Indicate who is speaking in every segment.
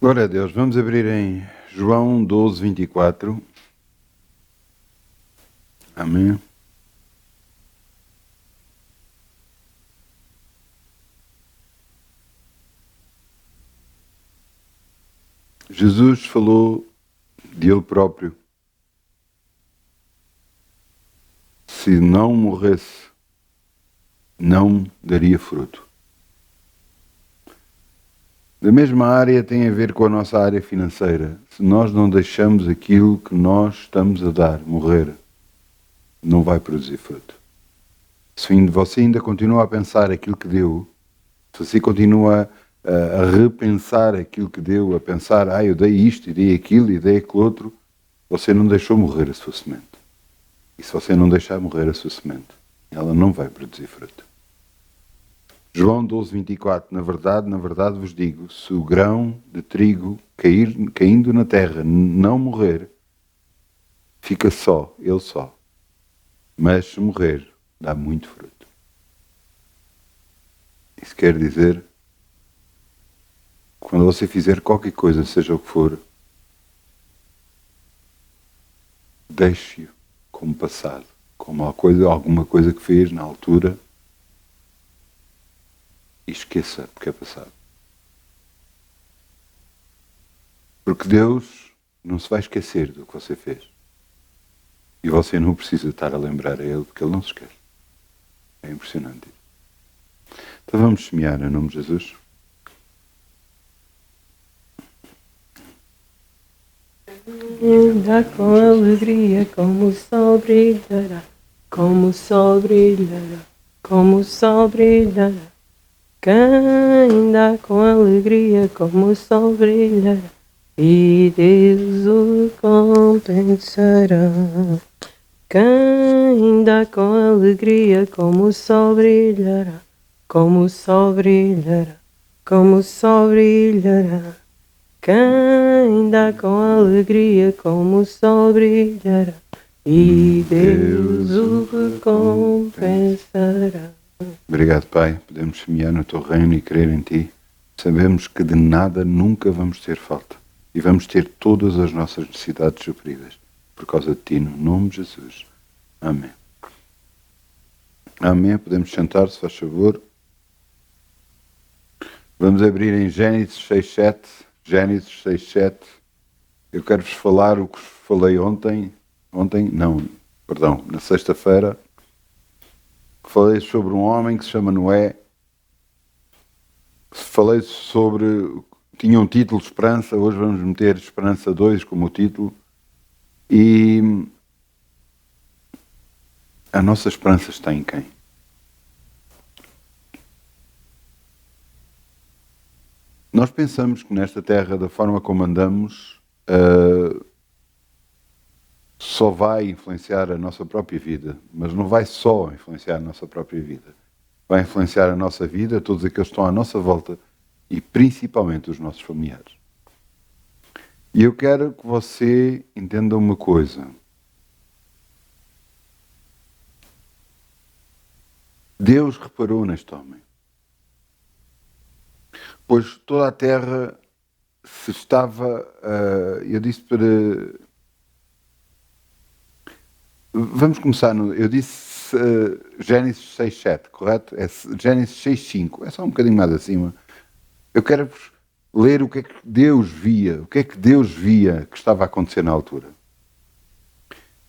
Speaker 1: Glória a Deus. Vamos abrir em João 12, 24. Amém. Jesus falou de Ele próprio. Se não morresse, não daria fruto. Da mesma área tem a ver com a nossa área financeira. Se nós não deixamos aquilo que nós estamos a dar morrer, não vai produzir fruto. Se você ainda continua a pensar aquilo que deu, se você continua a repensar aquilo que deu, a pensar, eu dei isto, e dei aquilo, e dei aquilo outro, você não deixou morrer a sua semente. E se você não deixar morrer a sua semente, ela não vai produzir fruto. João 12, 24. Na verdade vos digo, se o grão de trigo caindo na terra não morrer, fica só, ele só. Mas se morrer, dá muito fruto. Isso quer dizer, quando você fizer qualquer coisa, seja o que for, deixe-o como passado, como alguma coisa que fez na altura, e esqueça, porque é passado. Porque Deus não se vai esquecer do que você fez. E você não precisa estar a lembrar a Ele, porque Ele não se esquece. É impressionante. Então vamos semear em nome de Jesus.
Speaker 2: Ainda com alegria, como o sol brilhará, como o sol brilhará, como o sol brilhará. Ainda com alegria, como o sol brilhará, e Deus o compensará. Ainda com alegria, como o sol brilhará, como o sol brilhará, como o sol brilhará. Ainda com alegria, como o sol brilhará, e Deus o recompensará.
Speaker 1: Obrigado, Pai. Podemos semear no Teu reino e crer em Ti. Sabemos que de nada nunca vamos ter falta. E vamos ter todas as nossas necessidades supridas. Por causa de Ti, no nome de Jesus. Amém. Amém. Podemos sentar, se faz favor. Vamos abrir em Gênesis 6.7. Gênesis 6.7. Eu quero-vos falar o que falei na sexta-feira. Falei sobre um homem que se chama Noé. Falei sobre... Tinha um título Esperança. Hoje vamos meter Esperança 2 como título. E a nossa esperança está em quem? Nós pensamos que nesta terra, da forma como andamos, só vai influenciar a nossa própria vida, mas não vai só influenciar a nossa própria vida. Vai influenciar a nossa vida, todos aqueles que estão à nossa volta e principalmente os nossos familiares. E eu quero que você entenda uma coisa. Deus reparou neste homem. Pois toda a terra se estava... eu disse para... Vamos começar no... Eu disse Gênesis 6.7, correto? É Gênesis 6.5. É só um bocadinho mais acima. Eu quero ler o que é que Deus via. O que é que Deus via que estava a acontecer na altura.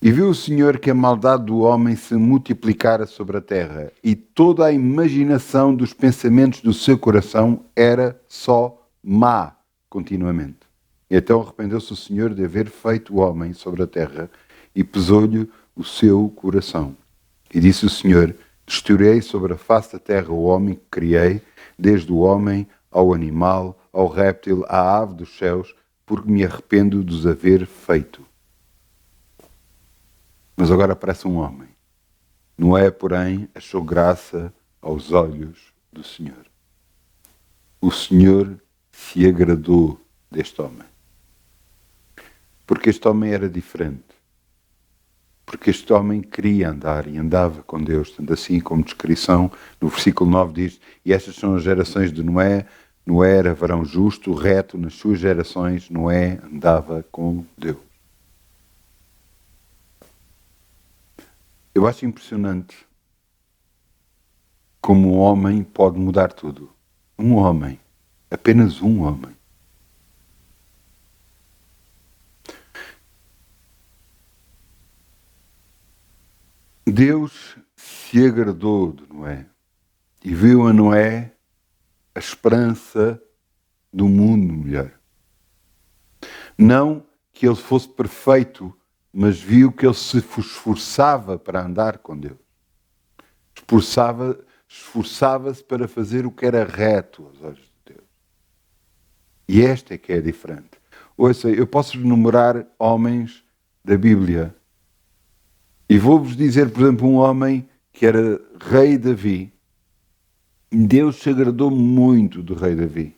Speaker 1: E viu o Senhor que a maldade do homem se multiplicara sobre a terra, e toda a imaginação dos pensamentos do seu coração era só má continuamente. E então arrependeu-se o Senhor de haver feito o homem sobre a terra, e pesou-lhe o seu coração. E disse o Senhor: destruirei sobre a face da terra o homem que criei, desde o homem ao animal, ao réptil, à ave dos céus, porque me arrependo de os haver feito. Mas agora aparece um homem. Noé, porém, achou graça aos olhos do Senhor. O Senhor se agradou deste homem. Porque este homem era diferente. Porque este homem queria andar e andava com Deus. Tanto assim como descrição, no versículo 9 diz: e estas são as gerações de Noé. Noé era varão justo, reto nas suas gerações. Noé andava com Deus. Eu acho impressionante como um homem pode mudar tudo. Um homem. Apenas um homem. Deus se agradou de Noé e viu a Noé a esperança do mundo melhor. Não que ele fosse perfeito, mas viu que ele se esforçava para andar com Deus. Esforçava-se para fazer o que era reto aos olhos de Deus. E esta é que é diferente. Ouça, eu posso enumerar homens da Bíblia e vou-vos dizer, por exemplo, um homem que era rei Davi. Deus se agradou muito do rei Davi.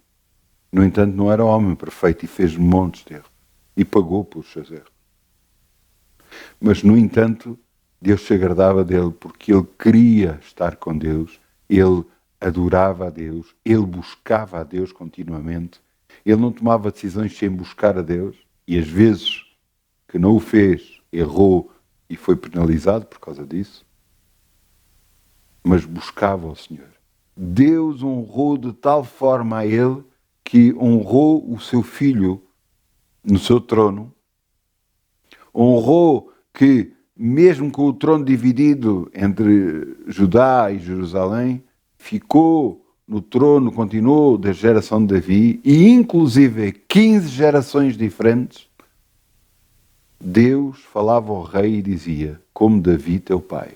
Speaker 1: No entanto, não era homem perfeito e fez montes de erros. E pagou pelos seus erros. Mas, no entanto, Deus se agradava dele porque ele queria estar com Deus, ele adorava a Deus, ele buscava a Deus continuamente, ele não tomava decisões sem buscar a Deus e às vezes que não o fez, errou e foi penalizado por causa disso, mas buscava o Senhor. Deus honrou de tal forma a ele que honrou o seu filho no seu trono, honrou que, mesmo com o trono dividido entre Judá e Jerusalém, ficou no trono, continuou da geração de Davi, e inclusive 15 gerações diferentes, Deus falava ao rei e dizia, como Davi teu pai.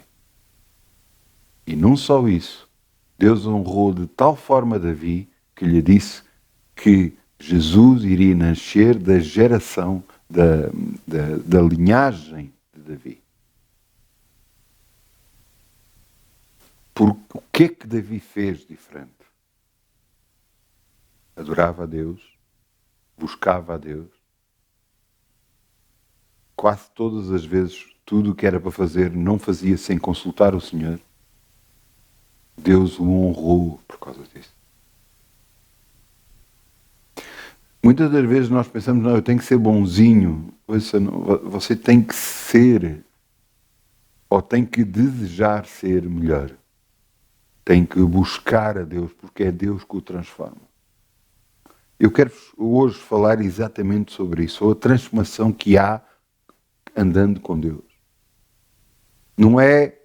Speaker 1: E não só isso, Deus honrou de tal forma Davi que lhe disse que Jesus iria nascer da geração, da linhagem de Davi. Porque o que é que Davi fez diferente? Adorava a Deus, buscava a Deus. Quase todas as vezes, tudo o que era para fazer, não fazia sem consultar o Senhor. Deus o honrou por causa disso. Muitas das vezes nós pensamos, não, eu tenho que ser bonzinho. Você tem que ser, ou tem que desejar ser melhor. Tem que buscar a Deus, porque é Deus que o transforma. Eu quero hoje falar exatamente sobre isso, sobre a transformação que há andando com Deus. Não é...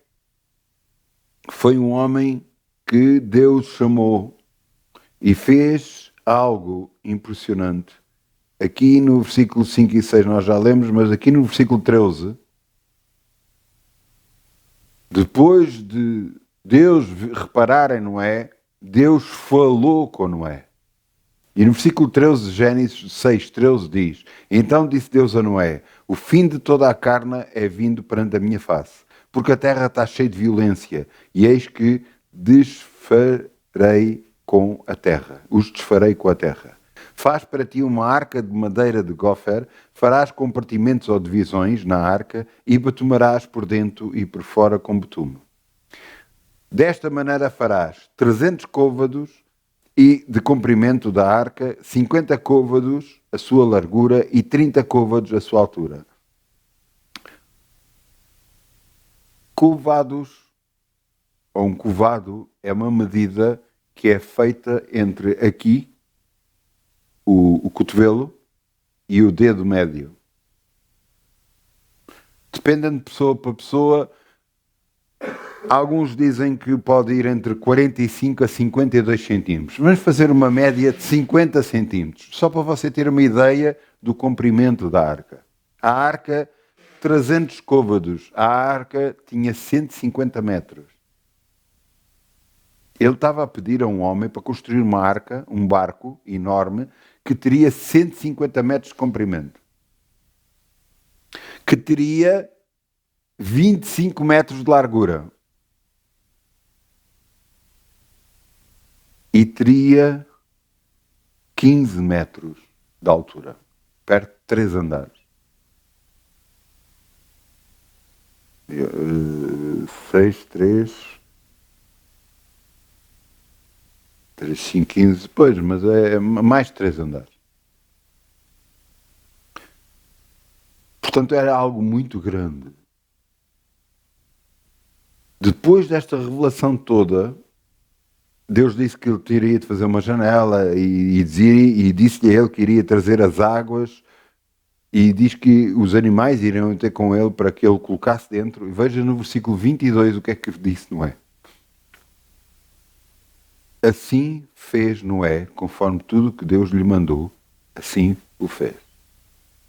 Speaker 1: Foi um homem que Deus chamou e fez algo impressionante. Aqui no versículo 5 e 6 nós já lemos, mas aqui no versículo 13, depois de Deus reparar em Noé, Deus falou com Noé. E no versículo 13, Gênesis 6, 13 diz, então disse Deus a Noé, o fim de toda a carne é vindo perante a minha face, porque a terra está cheia de violência, e eis que desfarei com a terra, os desfarei com a terra. Faz para ti uma arca de madeira de gofer, farás compartimentos ou divisões na arca, e betumarás por dentro e por fora com betume. Desta maneira farás 300 côvados e de comprimento da arca, 50 côvados a sua largura e 30 côvados a sua altura. Covados, ou um covado, é uma medida que é feita entre aqui, o cotovelo, e o dedo médio. Dependendo de pessoa para pessoa, alguns dizem que pode ir entre 45 a 52 centímetros. Vamos fazer uma média de 50 centímetros, só para você ter uma ideia do comprimento da arca. A arca, 300 côvados. A arca tinha 150 metros. Ele estava a pedir a um homem para construir uma arca, um barco enorme, que teria 150 metros de comprimento. Que teria 25 metros de largura. E teria 15 metros de altura, perto de 3 andares. 6, 3, 3, 5, 15, pois, mas é mais de 3 andares. Portanto, era algo muito grande. Depois desta revelação toda, Deus disse que ele teria de fazer uma janela e disse-lhe a ele que iria trazer as águas e diz que os animais iriam ter com ele para que ele colocasse dentro. E veja no versículo 22 o que é que disse Noé. Assim fez Noé, conforme tudo que Deus lhe mandou, assim o fez.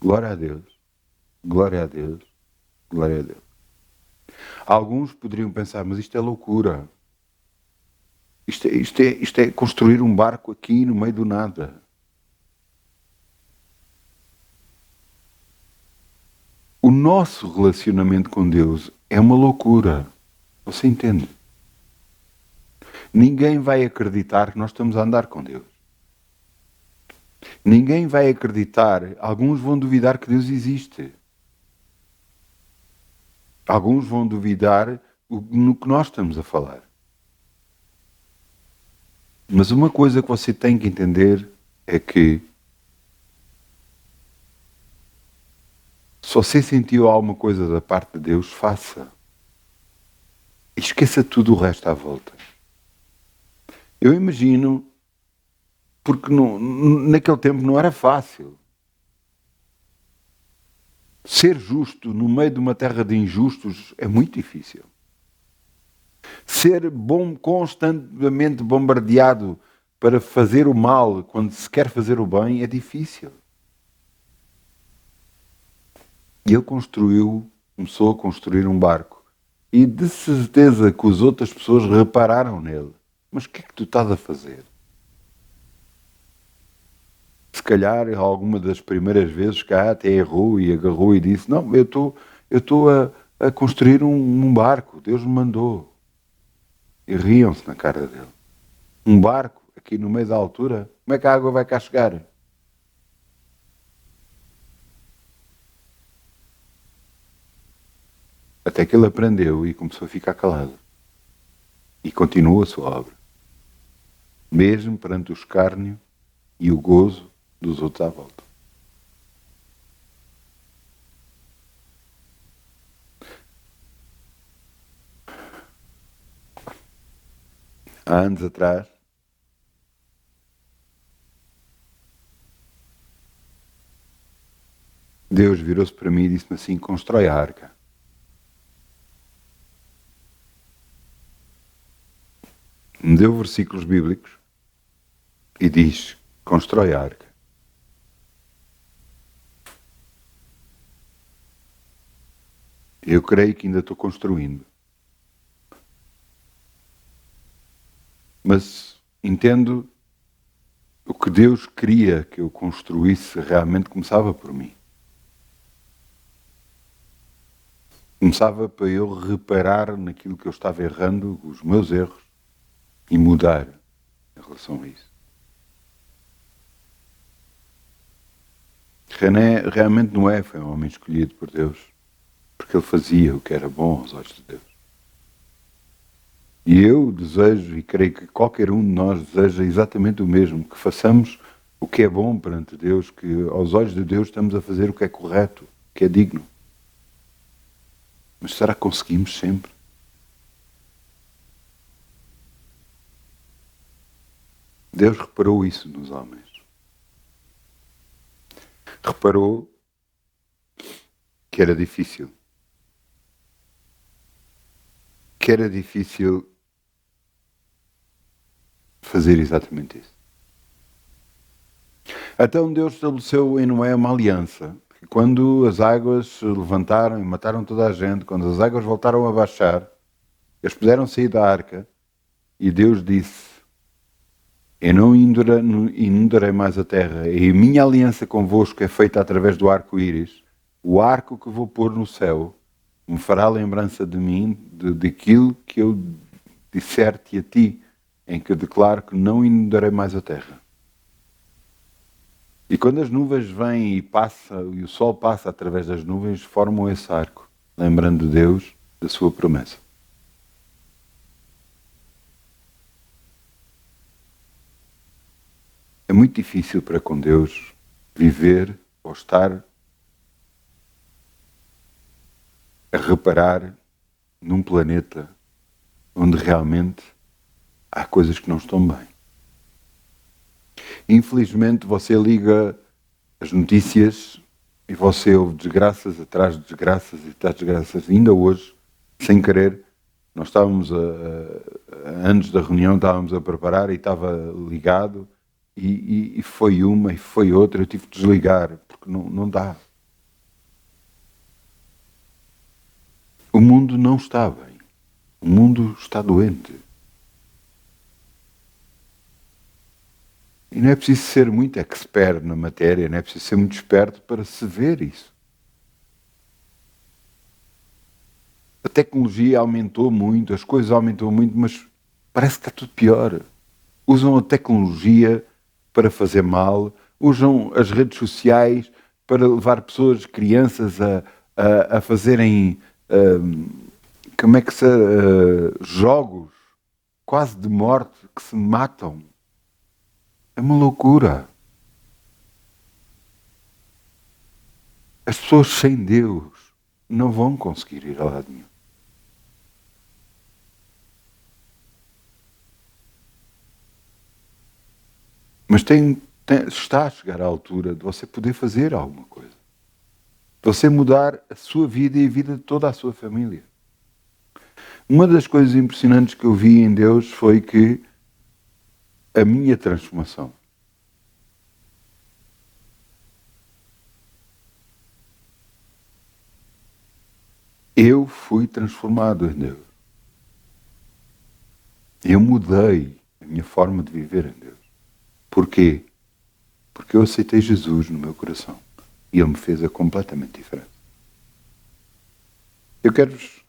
Speaker 1: Glória a Deus, glória a Deus, glória a Deus. Alguns poderiam pensar, mas isto é loucura. Isto é construir um barco aqui no meio do nada. O nosso relacionamento com Deus é uma loucura. Você entende? Ninguém vai acreditar que nós estamos a andar com Deus. Ninguém vai acreditar, alguns vão duvidar que Deus existe. Alguns vão duvidar no que nós estamos a falar. Mas uma coisa que você tem que entender é que se você sentiu alguma coisa da parte de Deus, faça. Esqueça tudo o resto à volta. Eu imagino, porque naquele tempo não era fácil. Ser justo no meio de uma terra de injustos é muito difícil. Ser constantemente bombardeado para fazer o mal quando se quer fazer o bem é difícil. E ele começou a construir um barco. E de certeza que as outras pessoas repararam nele. Mas o que é que tu estás a fazer? Se calhar alguma das primeiras vezes cá até errou e agarrou e disse, não, eu estou a construir um barco, Deus me mandou. E riam-se na cara dele. Um barco, aqui no meio da altura, como é que a água vai cá chegar? Até que ele aprendeu e começou a ficar calado. E continuou a sua obra. Mesmo perante o escárnio e o gozo dos outros à volta. Há anos atrás, Deus virou-se para mim e disse-me assim, constrói a arca. Me deu versículos bíblicos e diz, constrói a arca. Eu creio que ainda estou construindo. Mas entendo o que Deus queria que eu construísse realmente começava por mim. Começava para eu reparar naquilo que eu estava errando, os meus erros, e mudar em relação a isso. René realmente foi um homem escolhido por Deus, porque ele fazia o que era bom aos olhos de Deus. E eu desejo, e creio que qualquer um de nós deseja exatamente o mesmo, que façamos o que é bom perante Deus, que aos olhos de Deus estamos a fazer o que é correto, o que é digno. Mas será que conseguimos sempre? Deus reparou isso nos homens. Reparou que era difícil. Que era difícil fazer exatamente isso. Então Deus estabeleceu em Noé uma aliança. Que quando as águas se levantaram e mataram toda a gente, quando as águas voltaram a baixar, eles puderam sair da arca e Deus disse, eu não inundarei mais a terra, e a minha aliança convosco é feita através do arco-íris. O arco que vou pôr no céu me fará lembrança de mim, daquilo que eu disser-te a ti, em que declaro que não inundarei mais a terra. E quando as nuvens vêm e o sol passa através das nuvens, formam esse arco, lembrando de Deus, da sua promessa. muito difícil para com Deus viver ou estar a reparar num planeta onde realmente há coisas que não estão bem. Infelizmente você liga as notícias e você ouve desgraças atrás de desgraças e atrás de desgraças. Ainda hoje, sem querer, nós estávamos antes da reunião, estávamos a preparar e estava ligado e foi uma e foi outra, eu tive de desligar, porque não dá. O mundo não está bem. O mundo está doente. E não é preciso ser muito expert na matéria, não é preciso ser muito esperto para se ver isso. A tecnologia aumentou muito, as coisas aumentou muito, mas parece que está tudo pior. Usam a tecnologia para fazer mal, usam as redes sociais para levar pessoas, crianças, a fazerem jogos quase de morte, que se matam. É uma loucura. As pessoas sem Deus não vão conseguir ir a lado nenhum. Mas está a chegar à altura de você poder fazer alguma coisa. De você mudar a sua vida e a vida de toda a sua família. Uma das coisas impressionantes que eu vi em Deus foi que a minha transformação. Eu fui transformado em Deus. Eu mudei a minha forma de viver em Deus. Porquê? Porque eu aceitei Jesus no meu coração. E Ele me fez a completamente diferente. Eu quero-vos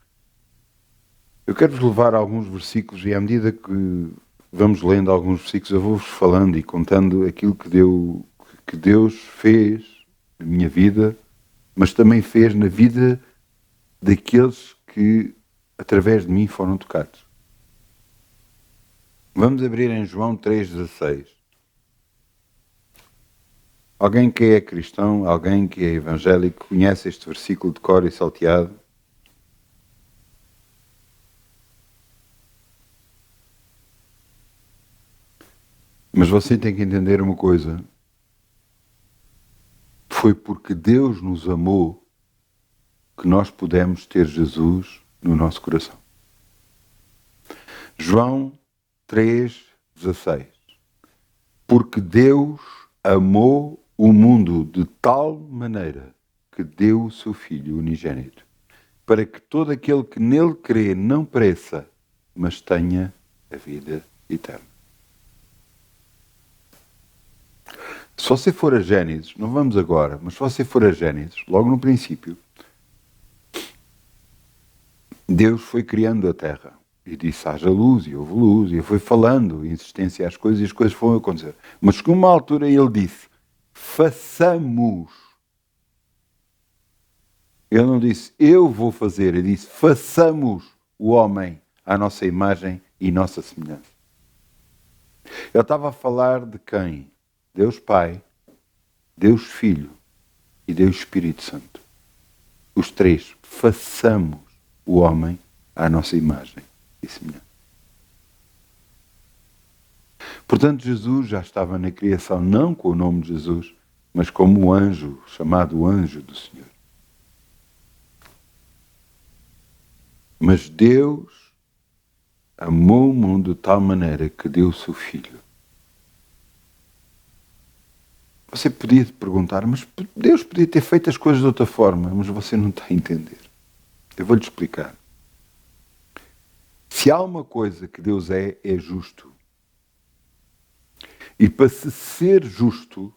Speaker 1: levar a alguns versículos e à medida que vamos lendo alguns versículos, eu vou-vos falando e contando aquilo que Deus fez na minha vida, mas também fez na vida daqueles que, através de mim, foram tocados. Vamos abrir em João 3,16. Alguém que é cristão, alguém que é evangélico, conhece este versículo de cor e salteado? Mas você tem que entender uma coisa. Foi porque Deus nos amou que nós pudemos ter Jesus no nosso coração. João 3,16. Porque Deus amou o mundo de tal maneira que deu o seu Filho unigênito, para que todo aquele que nele crê não pereça, mas tenha a vida eterna. Se você for a Gênesis, não vamos agora, mas se você for a Gênesis, logo no princípio, Deus foi criando a terra e disse haja luz e houve luz e foi falando em existência às coisas e as coisas foram acontecer. Mas que uma altura ele disse façamos. Ele não disse eu vou fazer, ele disse façamos o homem à nossa imagem e nossa semelhança. Ele estava a falar de quem? Deus Pai, Deus Filho e Deus Espírito Santo. Os três, façamos o homem à nossa imagem e semelhança. Portanto, Jesus já estava na criação, não com o nome de Jesus, mas como o anjo, chamado anjo do Senhor. Mas Deus amou o mundo de tal maneira que deu o seu Filho. Você podia perguntar, mas Deus podia ter feito as coisas de outra forma, mas você não está a entender. Eu vou-lhe explicar. Se há uma coisa que Deus é justo. E para se ser justo,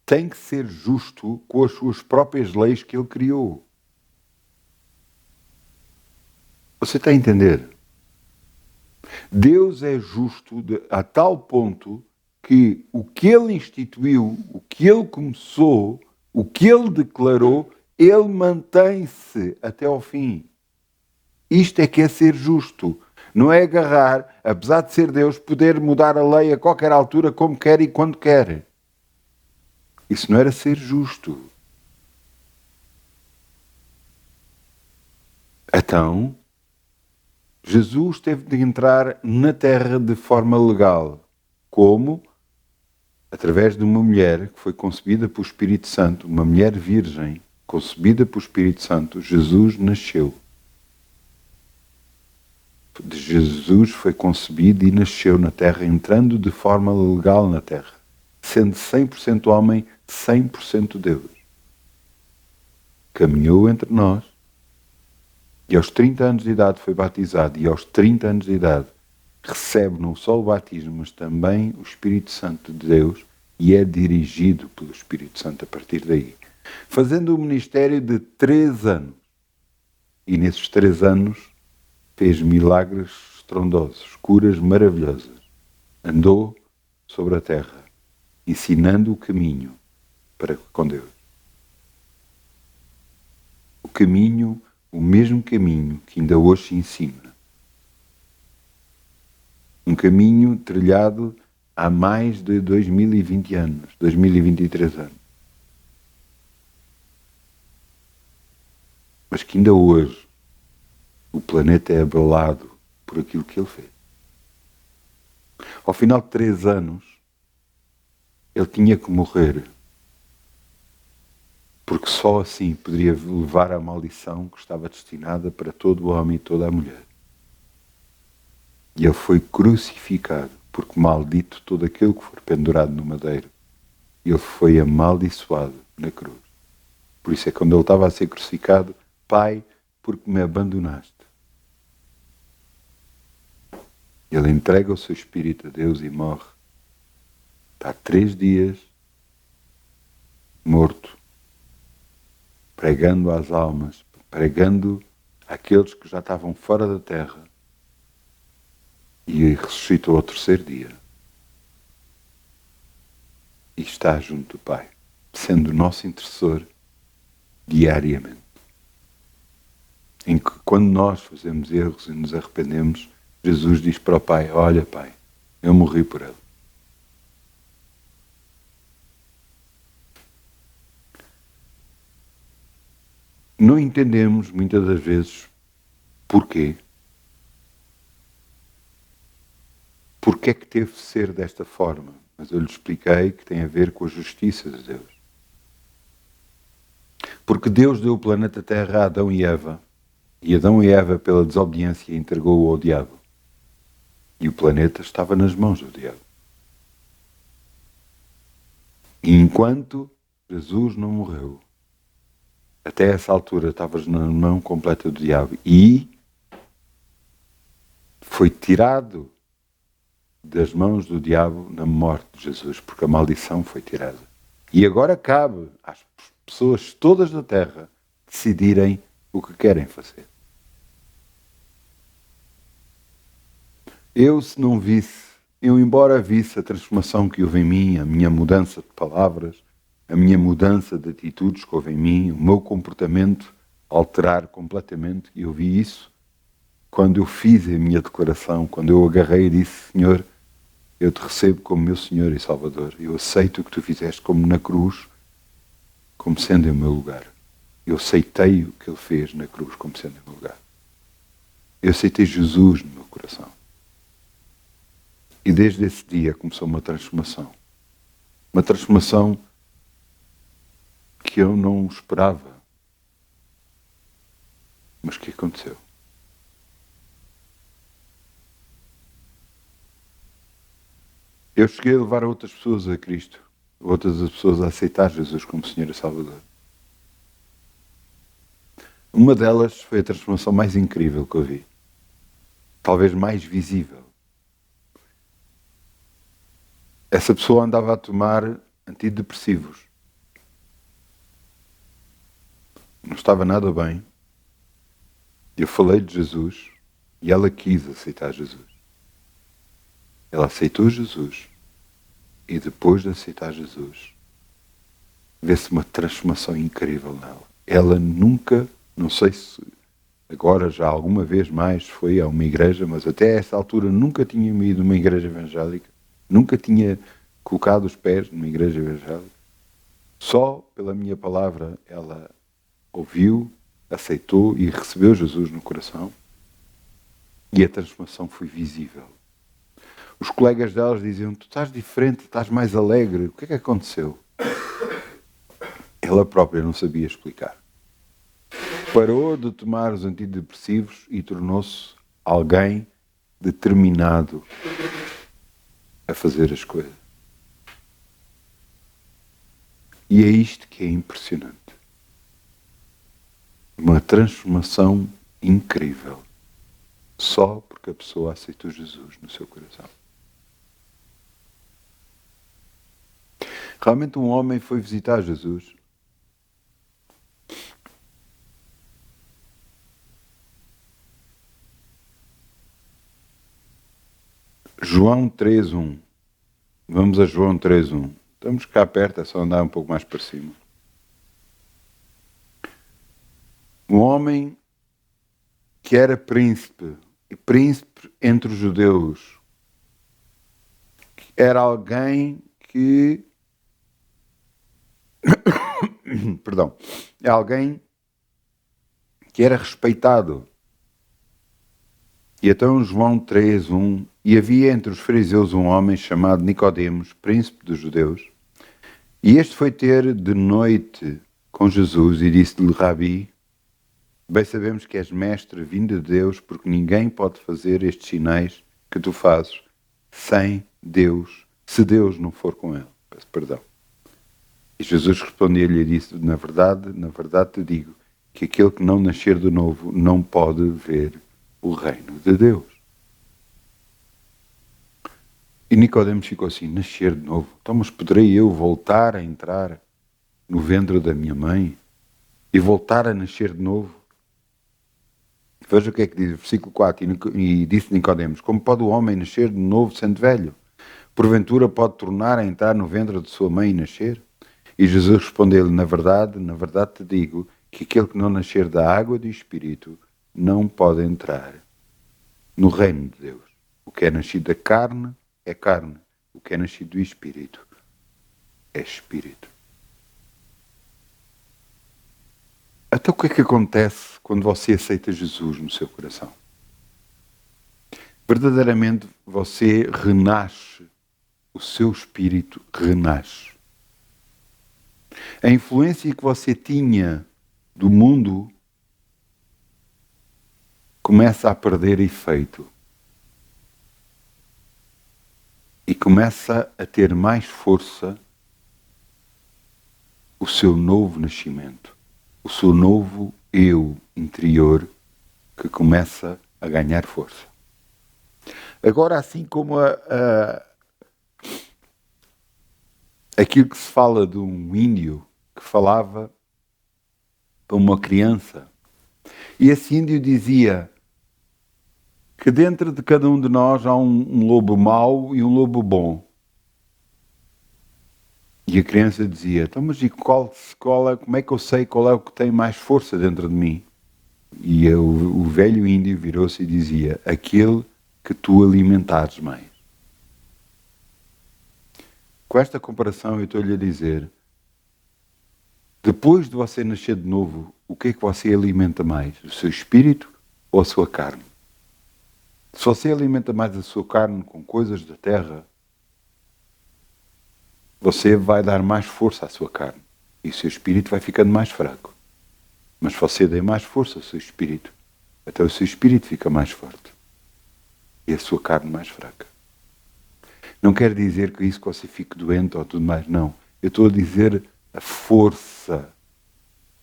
Speaker 1: tem que ser justo com as suas próprias leis que Ele criou. Você está a entender? Deus é justo a tal ponto que o que Ele instituiu, o que Ele começou, o que Ele declarou, Ele mantém-se até ao fim. Isto é que é ser justo. Não é agarrar, apesar de ser Deus, poder mudar a lei a qualquer altura, como quer e quando quer. Isso não era ser justo. Então, Jesus teve de entrar na terra de forma legal. Como? Através de uma mulher que foi concebida pelo Espírito Santo, uma mulher virgem, concebida pelo Espírito Santo, Jesus nasceu. Jesus foi concebido e nasceu na terra, entrando de forma legal na terra, sendo 100% homem, 100% Deus. Caminhou entre nós e aos 30 anos de idade foi batizado, e aos 30 anos de idade recebe não só o batismo, mas também o Espírito Santo de Deus, e é dirigido pelo Espírito Santo a partir daí. Fazendo o ministério de 3 anos. E nesses 3 anos fez milagres estrondosos, curas maravilhosas. Andou sobre a terra, ensinando o caminho para com Deus. O caminho, o mesmo caminho que ainda hoje se ensina. Um caminho trilhado há mais de 2020 anos, 2023 anos. Mas que ainda hoje o planeta é abalado por aquilo que ele fez. Ao final de 3 anos, ele tinha que morrer, porque só assim poderia levar a maldição que estava destinada para todo o homem e toda a mulher. E ele foi crucificado, porque maldito todo aquele que for pendurado no madeiro. Ele foi amaldiçoado na cruz. Por isso é que quando ele estava a ser crucificado, Pai, porque me abandonaste. Ele entrega o seu espírito a Deus e morre. Está 3 dias morto, pregando às almas, pregando àqueles que já estavam fora da terra, e ressuscitou ao 3º dia. E está junto do Pai, sendo o nosso intercessor diariamente. Em que quando nós fazemos erros e nos arrependemos, Jesus diz para o Pai: olha, Pai, eu morri por ele. Não entendemos muitas das vezes porquê. Porquê é que teve de ser desta forma? Mas eu lhe expliquei que tem a ver com a justiça de Deus. Porque Deus deu o planeta Terra a Adão e Eva, e Adão e Eva, pela desobediência, entregou-o ao diabo. E o planeta estava nas mãos do diabo. E enquanto Jesus não morreu, até essa altura estavas na mão completa do diabo, e foi tirado das mãos do diabo na morte de Jesus, porque a maldição foi tirada. E agora cabe às pessoas todas da terra decidirem o que querem fazer. Eu, se não visse, eu embora visse a transformação que houve em mim, a minha mudança de palavras, a minha mudança de atitudes que houve em mim, o meu comportamento alterar completamente, e eu vi isso quando eu fiz a minha declaração, quando eu agarrei e disse: Senhor, eu te recebo como meu Senhor e Salvador. Eu aceito o que tu fizeste como na cruz, como sendo em meu lugar. Eu aceitei o que ele fez na cruz como sendo em meu lugar. Eu aceitei Jesus no meu coração. E desde esse dia começou uma transformação. Uma transformação que eu não esperava, mas que aconteceu. Eu cheguei a levar outras pessoas a Cristo, outras pessoas a aceitar Jesus como Senhor e Salvador. Uma delas foi a transformação mais incrível que eu vi. Talvez mais visível. Essa pessoa andava a tomar antidepressivos. Não estava nada bem. Eu falei de Jesus e ela quis aceitar Jesus. Ela aceitou Jesus e depois de aceitar Jesus, vê-se uma transformação incrível nela. Ela nunca, não sei se agora já alguma vez mais foi a uma igreja, mas até essa altura nunca tinha ido a uma igreja evangélica, nunca tinha colocado os pés numa igreja evangélica. Só pela minha palavra ela ouviu, aceitou e recebeu Jesus no coração. E a transformação foi visível. Os colegas delas diziam: tu estás diferente, estás mais alegre, o que é que aconteceu? Ela própria não sabia explicar. Parou de tomar os antidepressivos e tornou-se alguém determinado a fazer as coisas. E é isto que é impressionante. Uma transformação incrível. Só porque a pessoa aceitou Jesus no seu coração. Realmente um homem foi visitar Jesus. João 3.1. Vamos a João 3.1. Estamos cá perto, é só andar um pouco mais para cima. Um homem que era príncipe, e príncipe entre os judeus. Era alguém que... Perdão. É alguém que era respeitado. E então João 3.1. E havia entre os fariseus um homem chamado Nicodemos, príncipe dos judeus. E este foi ter de noite com Jesus e disse-lhe: Rabi, bem sabemos que és mestre vindo de Deus, porque ninguém pode fazer estes sinais que tu fazes sem Deus, se Deus não for com ele. Peço perdão. E Jesus respondeu-lhe e disse: na verdade te digo, que aquele que não nascer de novo não pode ver o reino de Deus. E Nicodemos ficou assim: nascer de novo? Então, mas poderei eu voltar a entrar no ventre da minha mãe e voltar a nascer de novo? Veja o que é que diz o versículo 4. E disse Nicodemos: como pode o homem nascer de novo sendo velho? Porventura pode tornar a entrar no ventre de sua mãe e nascer? E Jesus respondeu-lhe: na verdade te digo, que aquele que não nascer da água e do Espírito não pode entrar no reino de Deus. O que é nascido da carne é carne. O que é nascido do Espírito é Espírito. Então o que é que acontece quando você aceita Jesus no seu coração? Verdadeiramente você renasce. O seu espírito renasce. A influência que você tinha do mundo começa a perder efeito. E começa a ter mais força o seu novo nascimento, o seu novo eu interior que começa a ganhar força. Agora, assim como aquilo que se fala de um índio que falava para uma criança, e esse índio dizia que dentro de cada um de nós há um lobo mau e um lobo bom. E a criança dizia: então, mas e como é que eu sei qual é o que tem mais força dentro de mim? E o velho índio virou-se e dizia: aquele que tu alimentares mais. Com esta comparação eu estou-lhe a dizer, depois de você nascer de novo, o que é que você alimenta mais? O seu espírito ou a sua carne? Se você alimenta mais a sua carne com coisas da terra, você vai dar mais força à sua carne. E o seu espírito vai ficando mais fraco. Mas se você der mais força ao seu espírito, até o seu espírito fica mais forte. E a sua carne mais fraca. Não quer dizer que isso que você fique doente ou tudo mais, não. Eu estou a dizer a força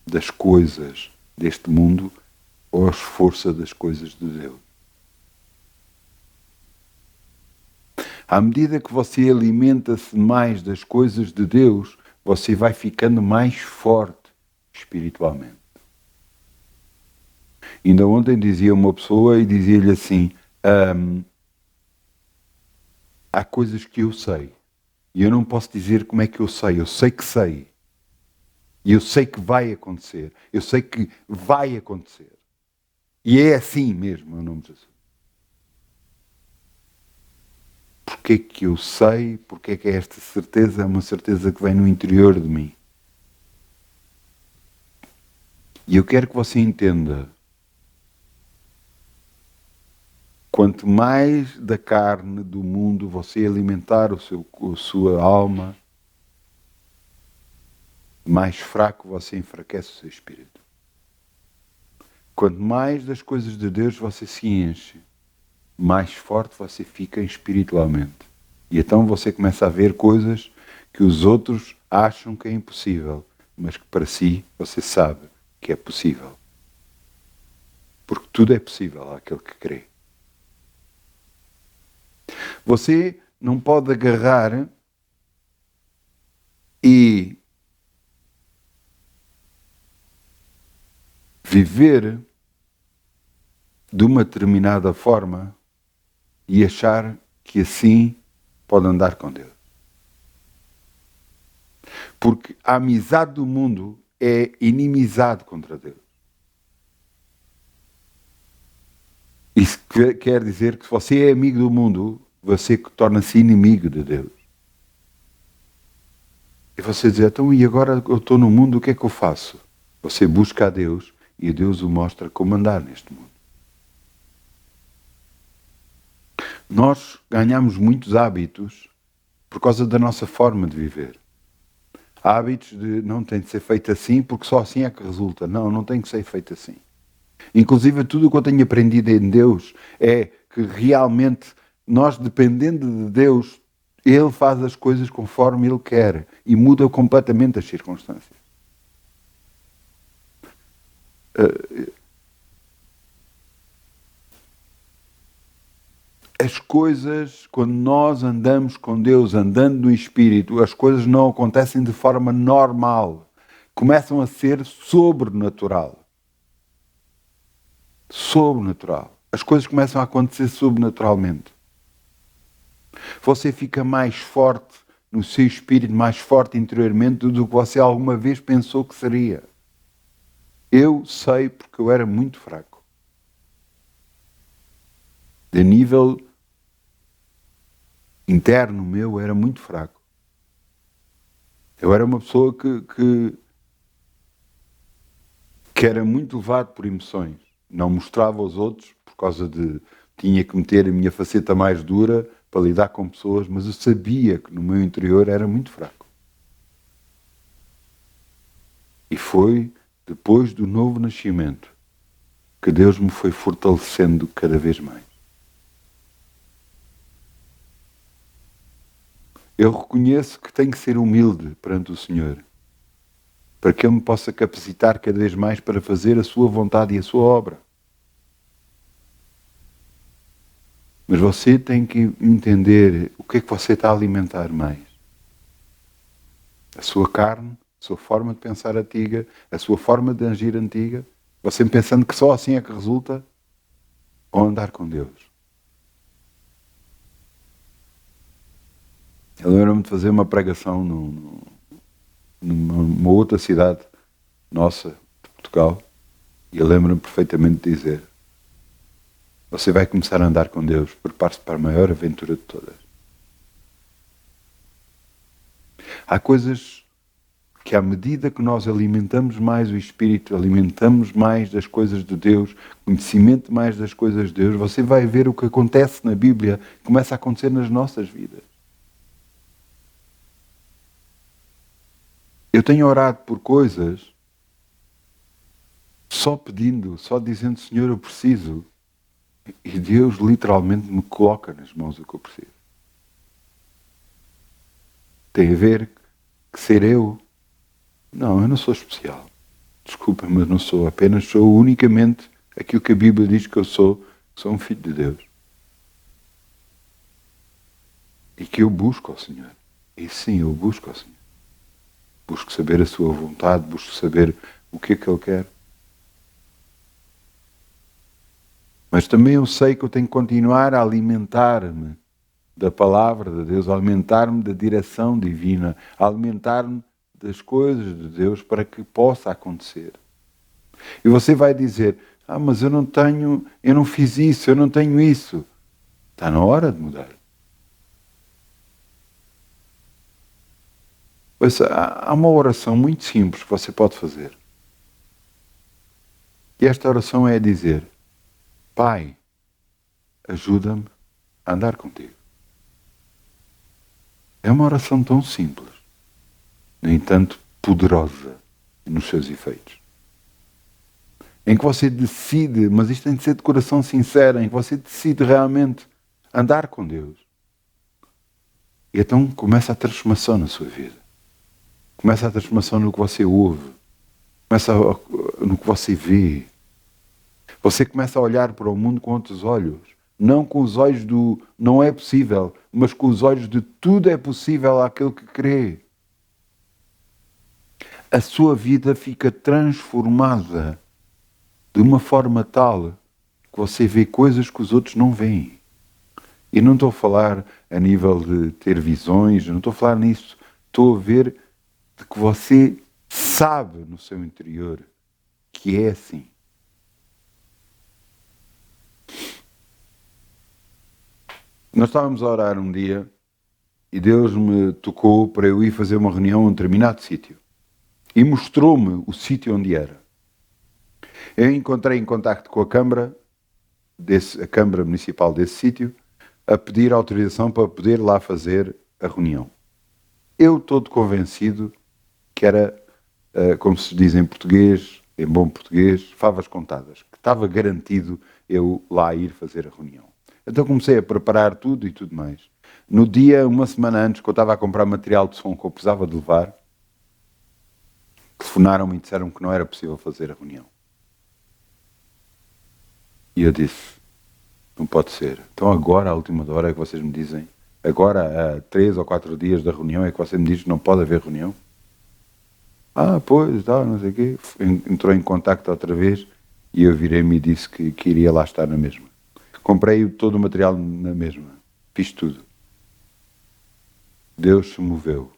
Speaker 1: das coisas deste mundo ou a força das coisas de Deus. À medida que você alimenta-se mais das coisas de Deus, você vai ficando mais forte espiritualmente. Ainda ontem dizia uma pessoa e dizia-lhe assim, há coisas que eu sei e eu não posso dizer como é que eu sei que sei. E eu sei que vai acontecer. Eu sei que vai acontecer. E é assim mesmo, em nome de Jesus. Porque é que eu sei? Porque é que esta certeza é uma certeza que vem no interior de mim? E eu quero que você entenda, quanto mais da carne do mundo você alimentar a sua alma, mais fraco você enfraquece o seu espírito. Quanto mais das coisas de Deus você se enche, mais forte você fica espiritualmente. E então você começa a ver coisas que os outros acham que é impossível, mas que para si você sabe que é possível. Porque tudo é possível àquele que crê. Você não pode agarrar e viver de uma determinada forma e achar que assim pode andar com Deus. Porque a amizade do mundo é inimizade contra Deus. Isso quer dizer que se você é amigo do mundo, você torna-se inimigo de Deus. E você diz, então, e agora eu estou no mundo, o que é que eu faço? Você busca a Deus e Deus o mostra como andar neste mundo. Nós ganhamos muitos hábitos por causa da nossa forma de viver. Há hábitos de não tem de ser feito assim porque só assim é que resulta. Não, não tem que ser feito assim. Inclusive tudo o que eu tenho aprendido em Deus é que realmente nós, dependendo de Deus, Ele faz as coisas conforme Ele quer e muda completamente as circunstâncias. As coisas, quando nós andamos com Deus, andando no Espírito, as coisas não acontecem de forma normal. Começam a ser sobrenatural. Sobrenatural. As coisas começam a acontecer sobrenaturalmente. Você fica mais forte no seu espírito, mais forte interiormente do que você alguma vez pensou que seria. Eu sei porque eu era muito fraco. De nível interno meu, era muito fraco. Eu era uma pessoa que era muito levado por emoções. Não mostrava aos outros, por causa de... Tinha que meter a minha faceta mais dura para lidar com pessoas, mas eu sabia que no meu interior era muito fraco. E foi depois do novo nascimento que Deus me foi fortalecendo cada vez mais. Eu reconheço que tenho que ser humilde perante o Senhor, para que Ele me possa capacitar cada vez mais para fazer a sua vontade e a sua obra. Mas você tem que entender o que é que você está a alimentar mais. A sua carne, a sua forma de pensar antiga, a sua forma de agir antiga, você pensando que só assim é que resulta, ou andar com Deus. Eu lembro-me de fazer uma pregação numa outra cidade nossa, de Portugal, e eu lembro-me perfeitamente de dizer: você vai começar a andar com Deus, prepare-se para a maior aventura de todas. Há coisas que, à medida que nós alimentamos mais o Espírito, alimentamos mais das coisas de Deus, conhecimento mais das coisas de Deus, você vai ver o que acontece na Bíblia, começa a acontecer nas nossas vidas. Eu tenho orado por coisas só pedindo, só dizendo: Senhor, eu preciso. E Deus literalmente me coloca nas mãos o que eu preciso. Tem a ver que ser eu. Não, eu não sou especial. Desculpa, mas não sou. Apenas sou unicamente aquilo que a Bíblia diz que eu sou um filho de Deus. E que eu busco ao Senhor. E sim, eu busco ao Senhor. Busco saber a sua vontade, busco saber o que é que Ele quer. Mas também eu sei que eu tenho que continuar a alimentar-me da palavra de Deus, a alimentar-me da direção divina, a alimentar-me das coisas de Deus para que possa acontecer. E você vai dizer: mas eu não fiz isso, eu não tenho isso. Está na hora de mudar. Pois há uma oração muito simples que você pode fazer. E esta oração é dizer: Pai, ajuda-me a andar contigo. É uma oração tão simples, no entanto poderosa nos seus efeitos. Em que você decide, mas isto tem de ser de coração sincero, em que você decide realmente andar com Deus. E então começa a transformação na sua vida. Começa a transformação no que você ouve. Começa no que você vê. Você começa a olhar para o mundo com outros olhos. Não com os olhos do não é possível, mas com os olhos de tudo é possível àquele que crê. A sua vida fica transformada de uma forma tal que você vê coisas que os outros não veem. E não estou a falar a nível de ter visões, não estou a falar nisso. Estou a ver de que você sabe no seu interior que é assim. Nós estávamos a orar um dia e Deus me tocou para eu ir fazer uma reunião em um determinado sítio. E mostrou-me o sítio onde era. Eu encontrei em contacto com a Câmara Municipal desse sítio, a pedir autorização para poder lá fazer a reunião. Eu todo convencido que era, como se diz em português, em bom português, favas contadas, que estava garantido eu lá ir fazer a reunião. Então comecei a preparar tudo e tudo mais. No dia, uma semana antes, que eu estava a comprar material de som que eu precisava de levar, telefonaram-me e disseram que não era possível fazer a reunião. E eu disse: não pode ser. Então agora, à última hora, é que vocês me dizem, agora, há 3 ou 4 dias da reunião, é que você me diz que não pode haver reunião? Ah, pois, tá, não sei o quê. Entrou em contacto outra vez e eu virei-me e disse que iria lá estar na mesma. Comprei todo o material na mesma. Fiz tudo. Deus se moveu.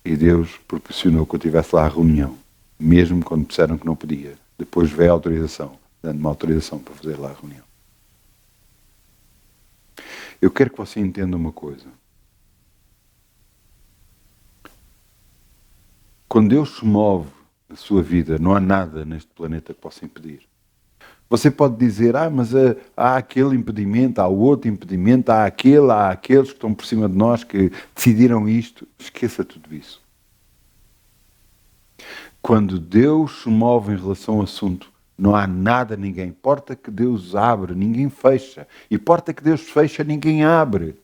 Speaker 1: E Deus proporcionou que eu estivesse lá a reunião, mesmo quando disseram que não podia. Depois veio a autorização, dando-me autorização para fazer lá a reunião. Eu quero que você entenda uma coisa. Quando Deus se move na sua vida, não há nada neste planeta que possa impedir. Você pode dizer, mas há aquele impedimento, há outro impedimento, há aqueles que estão por cima de nós que decidiram isto. Esqueça tudo isso. Quando Deus se move em relação ao assunto, não há nada, ninguém. Porta que Deus abre, ninguém fecha. E porta que Deus fecha, ninguém abre.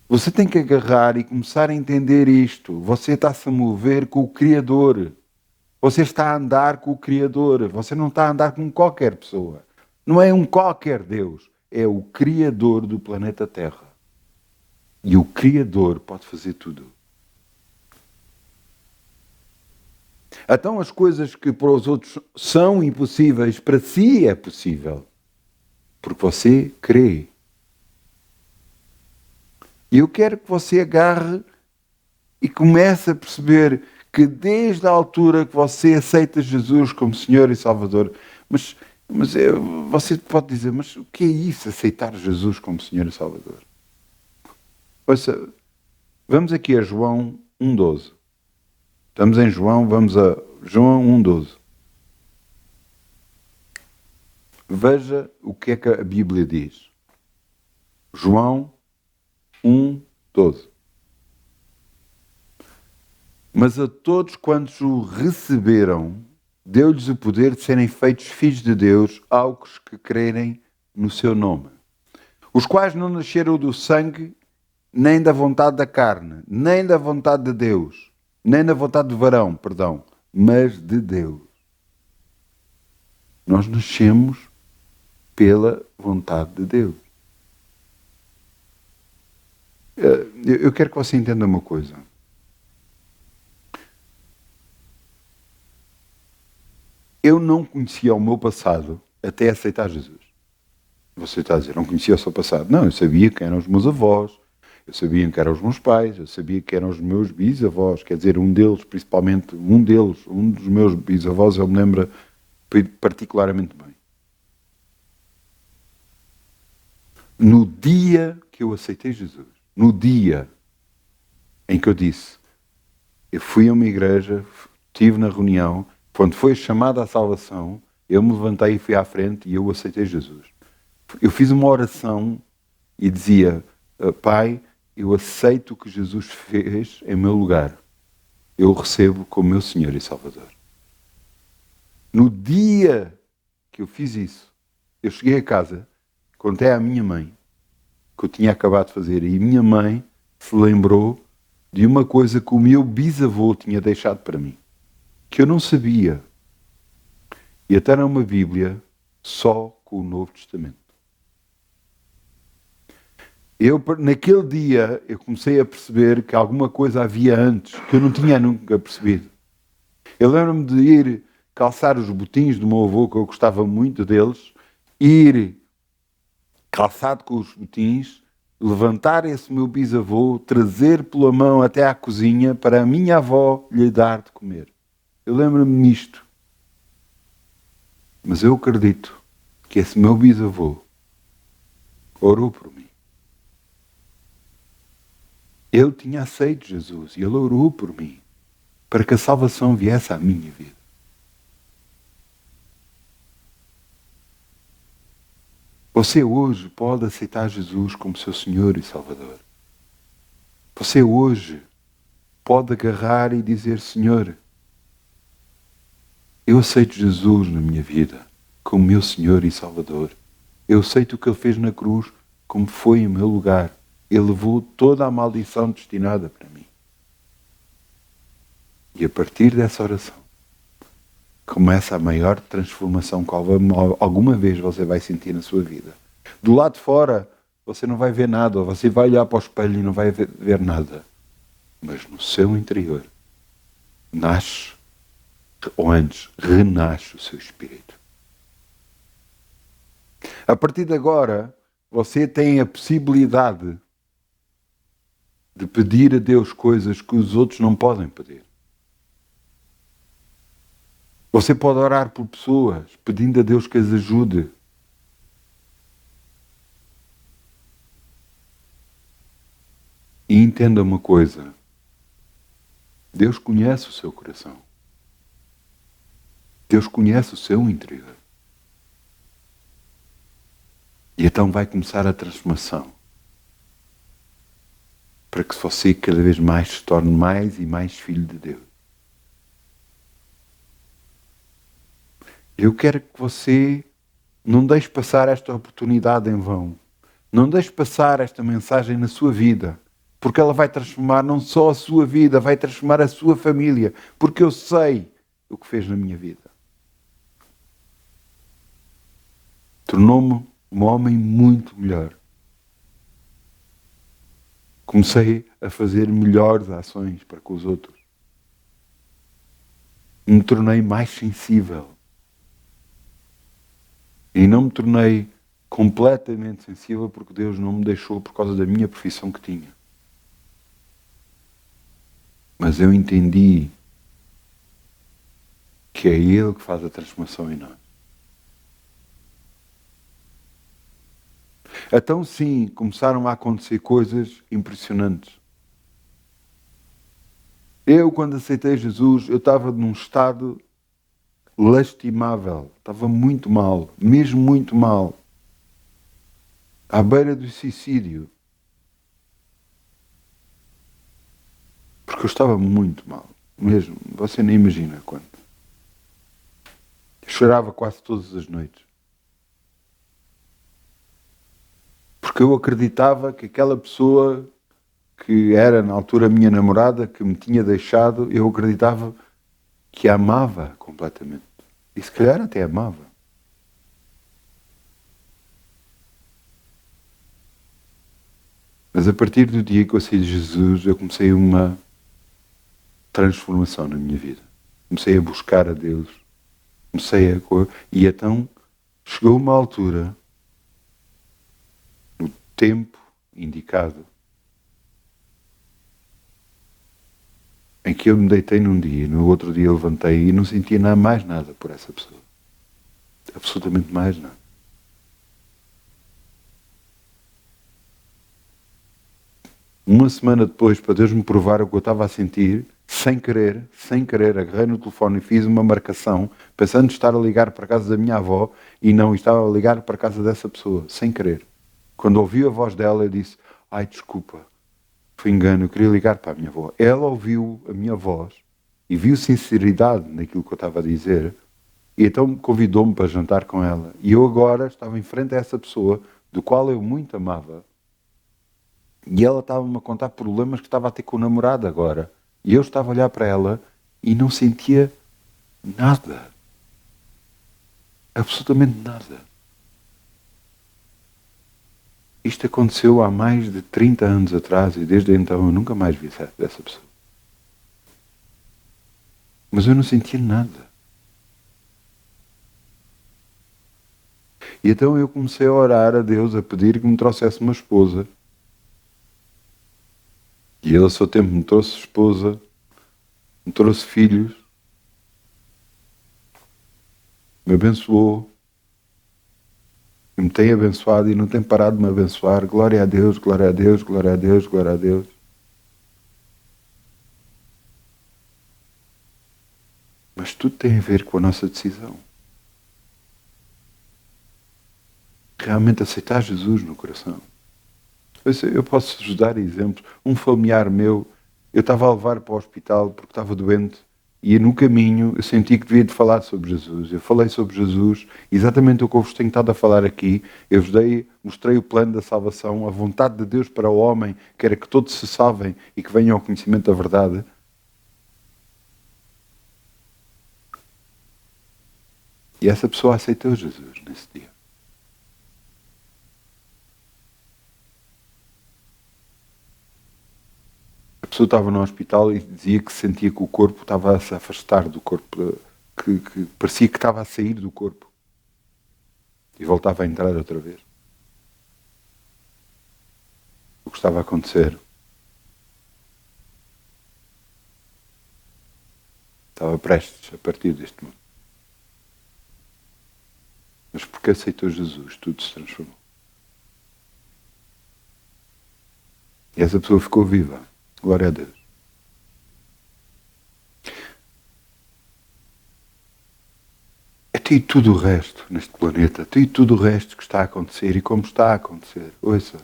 Speaker 1: Você tem que agarrar e começar a entender isto. Você está-se a mover com o Criador. Você está a andar com o Criador. Você não está a andar com qualquer pessoa. Não é um qualquer Deus. É o Criador do planeta Terra. E o Criador pode fazer tudo. Então as coisas que para os outros são impossíveis, para si é possível. Porque você crê. E eu quero que você agarre e comece a perceber que desde a altura que você aceita Jesus como Senhor e Salvador, você pode dizer, mas o que é isso, aceitar Jesus como Senhor e Salvador? Ouça, vamos aqui a João 1,12. Estamos em João, vamos a João 1,12. Veja o que é que a Bíblia diz. João 1,12. Mas a todos quantos o receberam, deu-lhes o poder de serem feitos filhos de Deus aos que crerem no seu nome. Os quais não nasceram do sangue, nem da vontade da carne, nem da vontade de Deus, nem da vontade do varão, mas de Deus. Nós nascemos pela vontade de Deus. Eu quero que você entenda uma coisa. Eu não conhecia o meu passado até aceitar Jesus. Você está a dizer, não conhecia o seu passado. Não, eu sabia quem eram os meus avós, eu sabia quem eram os meus pais, eu sabia quem eram os meus bisavós, quer dizer, um dos meus bisavós, eu me lembro particularmente bem. No dia que eu aceitei Jesus, no dia em que eu disse, eu fui a uma igreja, estive na reunião, quando foi chamada à salvação, eu me levantei e fui à frente e eu aceitei Jesus. Eu fiz uma oração e dizia: Pai, eu aceito o que Jesus fez em meu lugar. Eu o recebo como meu Senhor e Salvador. No dia que eu fiz isso, eu cheguei a casa, contei à minha mãe que eu tinha acabado de fazer, e minha mãe se lembrou de uma coisa que o meu bisavô tinha deixado para mim, que eu não sabia. E até era uma Bíblia só com o Novo Testamento. Naquele dia, eu comecei a perceber que alguma coisa havia antes, que eu não tinha nunca percebido. Eu lembro-me de ir calçar os botins do meu avô, que eu gostava muito deles, ir calçado com os botins, levantar esse meu bisavô, trazer pela mão até à cozinha para a minha avó lhe dar de comer. Eu lembro-me nisto. Mas eu acredito que esse meu bisavô orou por mim. Ele tinha aceito Jesus e ele orou por mim para que a salvação viesse à minha vida. Você hoje pode aceitar Jesus como seu Senhor e Salvador. Você hoje pode agarrar e dizer: Senhor, eu aceito Jesus na minha vida como meu Senhor e Salvador. Eu aceito o que Ele fez na cruz como foi em meu lugar. Ele levou toda a maldição destinada para mim. E a partir dessa oração começa a maior transformação que alguma vez você vai sentir na sua vida. Do lado de fora você não vai ver nada, ou você vai olhar para o espelho e não vai ver nada. Mas no seu interior nasce, ou antes, renasce o seu espírito. A partir de agora, você tem a possibilidade de pedir a Deus coisas que os outros não podem pedir. Você pode orar por pessoas, pedindo a Deus que as ajude. E entenda uma coisa: Deus conhece o seu coração. Deus conhece o seu interior. E então vai começar a transformação, para que você cada vez mais se torne mais e mais filho de Deus. Eu quero que você não deixe passar esta oportunidade em vão. Não deixe passar esta mensagem na sua vida, porque ela vai transformar não só a sua vida, vai transformar a sua família, porque eu sei o que fez na minha vida. Tornou-me um homem muito melhor. Comecei a fazer melhores ações para com os outros. Me tornei mais sensível. E não me tornei completamente sensível porque Deus não me deixou por causa da minha profissão que tinha. Mas eu entendi que é Ele que faz a transformação em nós. Então sim, começaram a acontecer coisas impressionantes. Eu, quando aceitei Jesus, eu estava num estado lastimável. Estava muito mal, mesmo muito mal. À beira do suicídio. Porque eu estava muito mal, mesmo. Você nem imagina quanto. Eu chorava quase todas as noites. Porque eu acreditava que aquela pessoa que era na altura a minha namorada, que me tinha deixado, eu acreditava que a amava completamente. E se calhar até amava. Mas a partir do dia que eu saí de Jesus, eu comecei uma transformação na minha vida. Comecei a buscar a Deus. E então chegou uma altura, no tempo indicado, em que eu me deitei num dia e no outro dia eu levantei e não sentia mais nada por essa pessoa. Absolutamente mais nada. Uma semana depois, para Deus me provar o que eu estava a sentir, sem querer, agarrei no telefone e fiz uma marcação, pensando estar a ligar para a casa da minha avó e não, estava a ligar para a casa dessa pessoa, sem querer. Quando ouvi a voz dela, eu disse, ai, desculpa, foi engano, eu queria ligar para a minha avó. Ela ouviu a minha voz e viu sinceridade naquilo que eu estava a dizer e então convidou-me para jantar com ela. E eu agora estava em frente a essa pessoa, do qual eu muito amava, e ela estava-me a contar problemas que estava a ter com o namorado agora. E eu estava a olhar para ela e não sentia nada. Absolutamente nada. Isto aconteceu há mais de 30 anos atrás e desde então eu nunca mais vi dessa pessoa. Mas eu não sentia nada. E então eu comecei a orar a Deus, a pedir que me trouxesse uma esposa. E ele, ao seu tempo, me trouxe esposa, me trouxe filhos, me abençoou, e me tem abençoado e não tem parado de me abençoar. Glória a Deus, glória a Deus, glória a Deus, glória a Deus. Mas tudo tem a ver com a nossa decisão. Realmente aceitar Jesus no coração. Eu posso vos dar exemplos. Um familiar meu, eu estava a levar para o hospital porque estava doente e no caminho eu senti que devia de falar sobre Jesus. Eu falei sobre Jesus, exatamente o que eu vos tenho estado a falar aqui. Eu vos mostrei o plano da salvação, a vontade de Deus para o homem, que era que todos se salvem e que venham ao conhecimento da verdade. E essa pessoa aceitou Jesus nesse dia. A pessoa estava no hospital e dizia que sentia que o corpo estava a se afastar do corpo, que parecia que estava a sair do corpo. E voltava a entrar outra vez. O que estava a acontecer? Estava prestes a partir deste mundo. Mas porque aceitou Jesus, tudo se transformou. E essa pessoa ficou viva. Glória a Deus. É tu e tudo o resto neste planeta, tu e tudo o resto que está a acontecer e como está a acontecer. Ouça.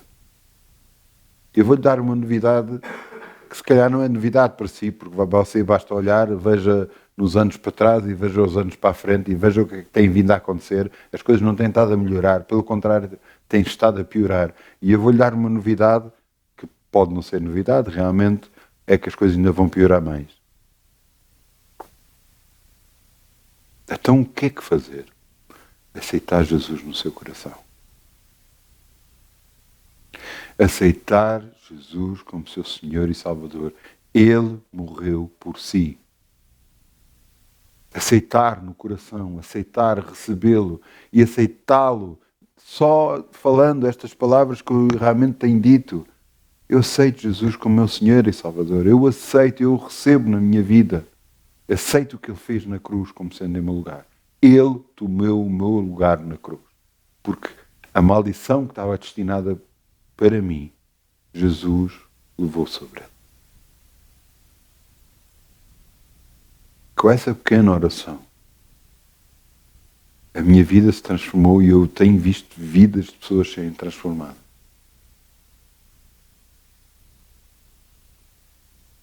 Speaker 1: Eu vou-lhe dar uma novidade que se calhar não é novidade para si, porque você basta olhar, veja nos anos para trás e veja os anos para a frente e veja o que é que tem vindo a acontecer. As coisas não têm estado a melhorar, pelo contrário, têm estado a piorar. E eu vou-lhe dar uma novidade que pode não ser novidade, realmente, é que as coisas ainda vão piorar mais. Então o que é que fazer? Aceitar Jesus no seu coração. Aceitar Jesus como seu Senhor e Salvador. Ele morreu por si. Aceitar no coração, aceitar recebê-lo e aceitá-lo só falando estas palavras que eu realmente tenho dito. Eu aceito Jesus como meu Senhor e Salvador. Eu aceito, eu o recebo na minha vida. Aceito o que Ele fez na cruz como sendo em meu lugar. Ele tomou o meu lugar na cruz. Porque a maldição que estava destinada para mim, Jesus levou sobre ele. Com essa pequena oração, a minha vida se transformou e eu tenho visto vidas de pessoas serem transformadas.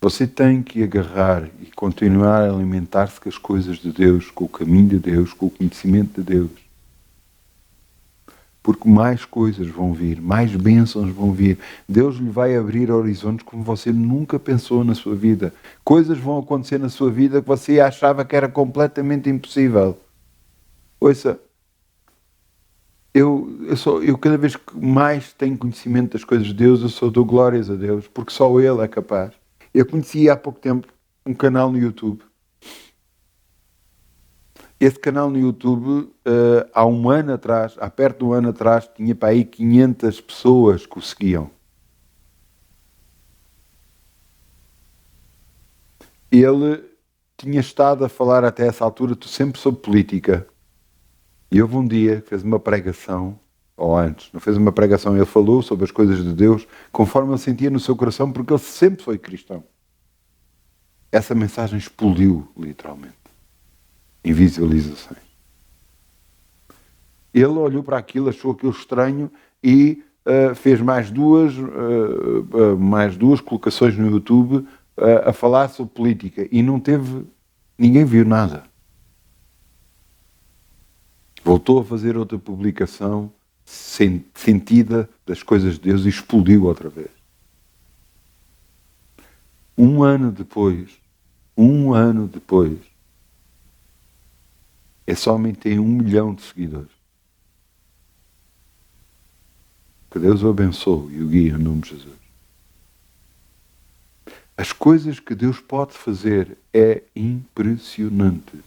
Speaker 1: Você tem que agarrar e continuar a alimentar-se com as coisas de Deus, com o caminho de Deus, com o conhecimento de Deus. Porque mais coisas vão vir, mais bênçãos vão vir. Deus lhe vai abrir horizontes como você nunca pensou na sua vida. Coisas vão acontecer na sua vida que você achava que era completamente impossível. Ouça, eu cada vez que mais tenho conhecimento das coisas de Deus, eu só dou glórias a Deus, porque só Ele é capaz. Eu conheci há pouco tempo um canal no YouTube. Esse canal no YouTube, há um ano atrás, há perto de um ano atrás, tinha para aí 500 pessoas que o seguiam. Ele tinha estado a falar até essa altura sempre sobre política. E houve um dia que fez uma pregação, ou antes, não fez uma pregação, ele falou sobre as coisas de Deus, conforme ele sentia no seu coração, porque ele sempre foi cristão. essa mensagem explodiu, literalmente, em visualizações. Ele olhou para aquilo, achou aquilo estranho e fez mais duas colocações no YouTube a falar sobre política e ninguém viu nada. Voltou a fazer outra publicação sentida das coisas de Deus e explodiu outra vez. Um ano depois, esse homem tem 1 milhão de seguidores. Que Deus o abençoe e o guie em nome de Jesus. As coisas que Deus pode fazer é impressionante.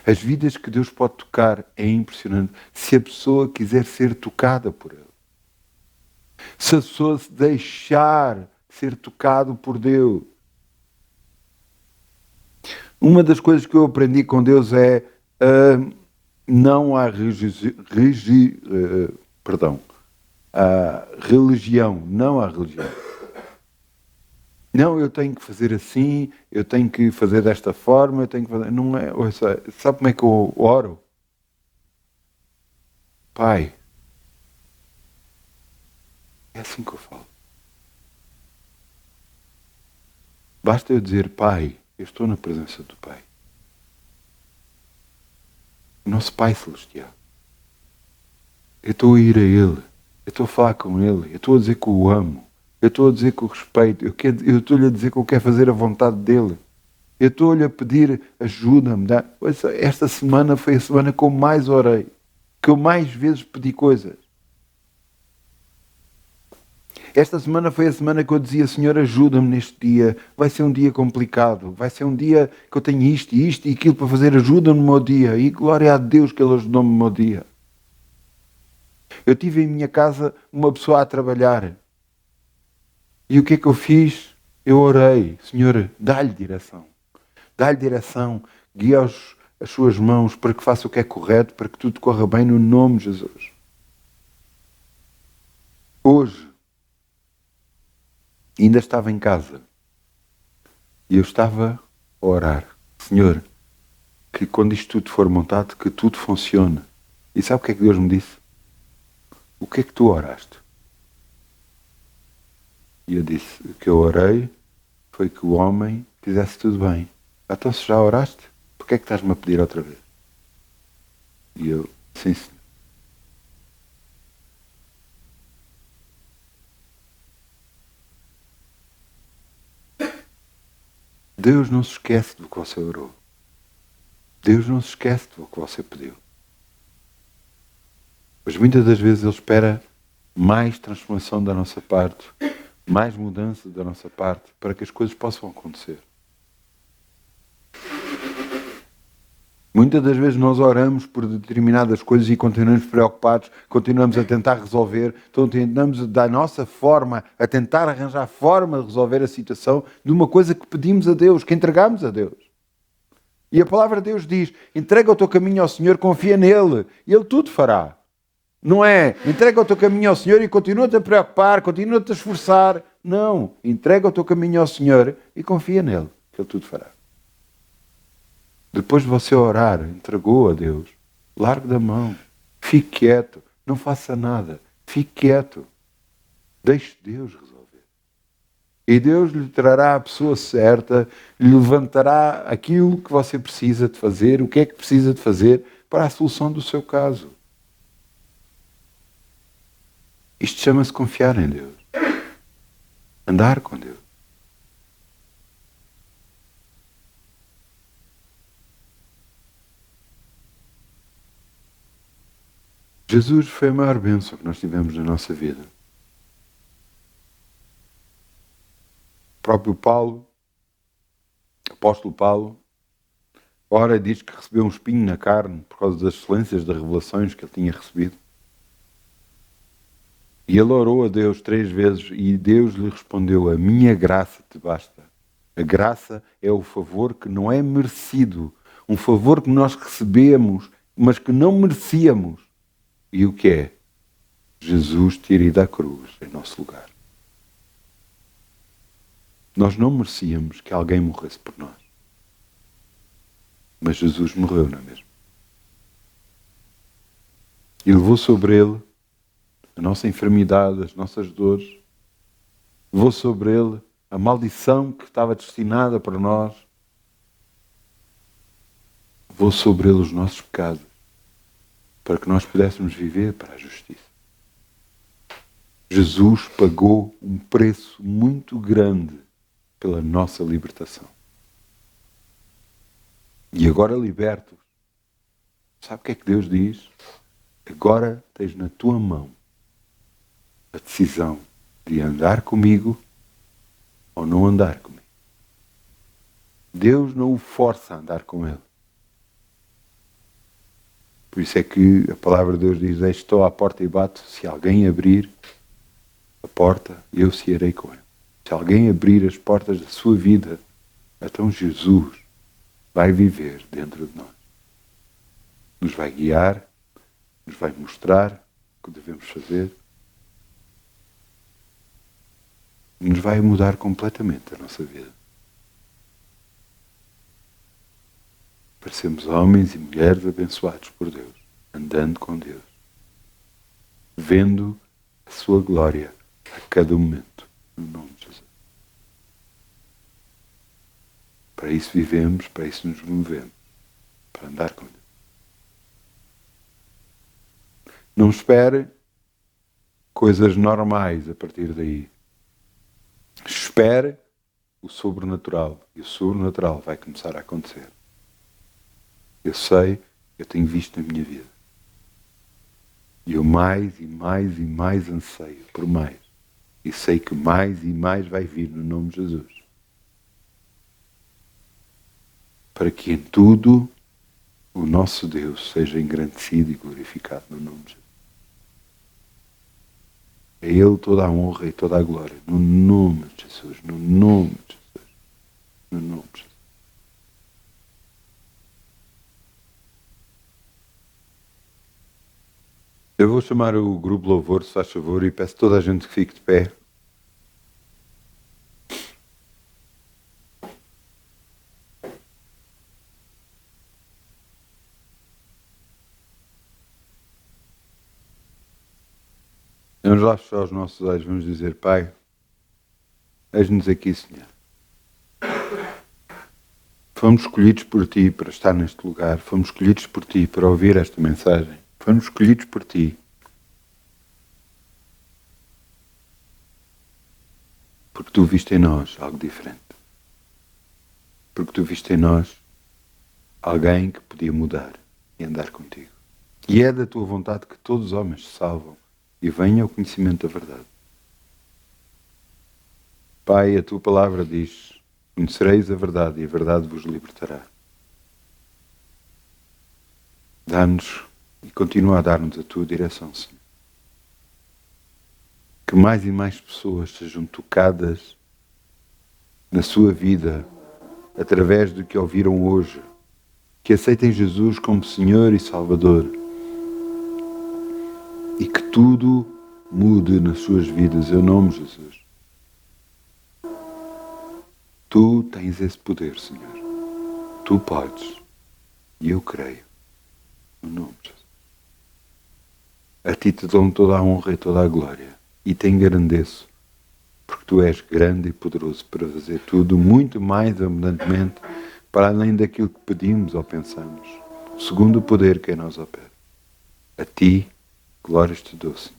Speaker 1: As vidas que Deus pode tocar é impressionante. Se a pessoa quiser ser tocada por Ele. Se a pessoa se deixar ser tocado por Deus. Uma das coisas que eu aprendi com Deus é não há religião. Não há religião. Não, eu tenho que fazer assim, eu tenho que fazer desta forma, eu tenho que fazer... Não é... Sabe como é que eu oro? Pai. É assim que eu falo. Basta eu dizer, Pai, eu estou na presença do Pai. O nosso Pai Celestial. Eu estou a ir a Ele. Eu estou a falar com Ele. Eu estou a dizer que o amo. Eu estou a dizer que o respeito. Eu estou-lhe a dizer que eu quero fazer a vontade dEle. Eu estou-lhe a pedir ajuda-me. Esta semana foi a semana que eu mais orei. Que eu mais vezes pedi coisas. Esta semana foi a semana que eu dizia, Senhor, ajuda-me neste dia. Vai ser um dia complicado. Vai ser um dia que eu tenho isto e aquilo para fazer. Ajuda-me no meu dia. E glória a Deus que Ele ajudou-me no meu dia. Eu tive em minha casa uma pessoa a trabalhar. E o que é que eu fiz? Eu orei. Senhor, dá-lhe direção. Dá-lhe direção. Guia as suas mãos para que faça o que é correto, para que tudo corra bem no nome de Jesus. Hoje, ainda estava em casa. E eu estava a orar. Senhor, que quando isto tudo for montado, que tudo funcione. E sabe o que é que Deus me disse? O que é que tu oraste? E eu disse, o que eu orei foi que o homem fizesse tudo bem. Então se já oraste, porquê é que estás-me a pedir outra vez? E eu, sim, senhor. Deus não se esquece do que você orou. Deus não se esquece do que você pediu. Mas muitas das vezes Ele espera mais transformação da nossa parte, mais mudança da nossa parte, para que as coisas possam acontecer. Muitas das vezes nós oramos por determinadas coisas e continuamos preocupados, continuamos a tentar resolver, continuamos da nossa forma a tentar arranjar forma de resolver a situação de uma coisa que pedimos a Deus, que entregamos a Deus. E a palavra de Deus diz, entrega o teu caminho ao Senhor, confia nele, e Ele tudo fará. Não é, entrega o teu caminho ao Senhor e continua-te a preocupar, continua-te a esforçar. Não, entrega o teu caminho ao Senhor e confia nele, que Ele tudo fará. Depois de você orar, entregou a Deus, largue da mão, fique quieto, não faça nada, fique quieto. Deixe Deus resolver. E Deus lhe trará a pessoa certa, lhe levantará aquilo que você precisa de fazer, o que é que precisa de fazer para a solução do seu caso. Isto chama-se confiar em Deus. Andar com Deus. Jesus foi a maior bênção que nós tivemos na nossa vida. O próprio Paulo, apóstolo Paulo, ora diz que recebeu um espinho na carne por causa das excelências das revelações que ele tinha recebido. E ele orou a Deus 3 vezes e Deus lhe respondeu, a minha graça te basta. A graça é o favor que não é merecido, um favor que nós recebemos, mas que não merecíamos. E o que é? Jesus ter ido à cruz em nosso lugar. Nós não merecíamos que alguém morresse por nós. Mas Jesus morreu, não é mesmo? E levou sobre ele a nossa enfermidade, as nossas dores. Levou sobre ele a maldição que estava destinada para nós. Levou sobre ele os nossos pecados, para que nós pudéssemos viver para a justiça. Jesus pagou um preço muito grande pela nossa libertação. E agora libertos, sabe o que é que Deus diz? Agora tens na tua mão a decisão de andar comigo ou não andar comigo. Deus não o força a andar com Ele. Por isso é que a palavra de Deus diz: estou à porta e bato, se alguém abrir a porta, eu cearei com ele. Se alguém abrir as portas da sua vida, então Jesus vai viver dentro de nós. Nos vai guiar, nos vai mostrar o que devemos fazer, nos vai mudar completamente a nossa vida. Para sermos homens e mulheres abençoados por Deus, andando com Deus, vendo a sua glória a cada momento, no nome de Jesus. Para isso vivemos, para isso nos movemos, para andar com Deus. Não espere coisas normais a partir daí. Espere o sobrenatural, e o sobrenatural vai começar a acontecer. Eu sei, eu tenho visto na minha vida. E eu mais e mais e mais anseio por mais. E sei que mais e mais vai vir no nome de Jesus. Para que em tudo o nosso Deus seja engrandecido e glorificado no nome de Jesus. A Ele toda a honra e toda a glória. No nome de Jesus. No nome de Jesus. No nome de Jesus. Eu vou chamar o grupo Louvor, se faz favor, e peço a toda a gente que fique de pé. Vamos lá fechar os nossos olhos, vamos dizer: Pai, eis-nos aqui, Senhor. Fomos escolhidos por Ti para estar neste lugar, fomos escolhidos por Ti para ouvir esta mensagem, fomos escolhidos por Ti porque Tu viste em nós algo diferente, porque Tu viste em nós alguém que podia mudar e andar contigo. E é da Tua vontade que todos os homens se salvam e venham ao conhecimento da verdade. Pai, a Tua palavra diz: conhecereis a verdade e a verdade vos libertará. Dá-nos e continua a dar-nos a Tua direção, Senhor. Que mais e mais pessoas sejam tocadas na sua vida através do que ouviram hoje. Que aceitem Jesus como Senhor e Salvador. E que tudo mude nas suas vidas, em nome de Jesus. Tu tens esse poder, Senhor. Tu podes. E eu creio. No nome de Jesus. A Ti te dou toda a honra e toda a glória. E te engrandeço. Porque Tu és grande e poderoso para fazer tudo muito mais abundantemente para além daquilo que pedimos ou pensamos. Segundo o poder que em nós opera. A Ti, glórias te dou, Senhor.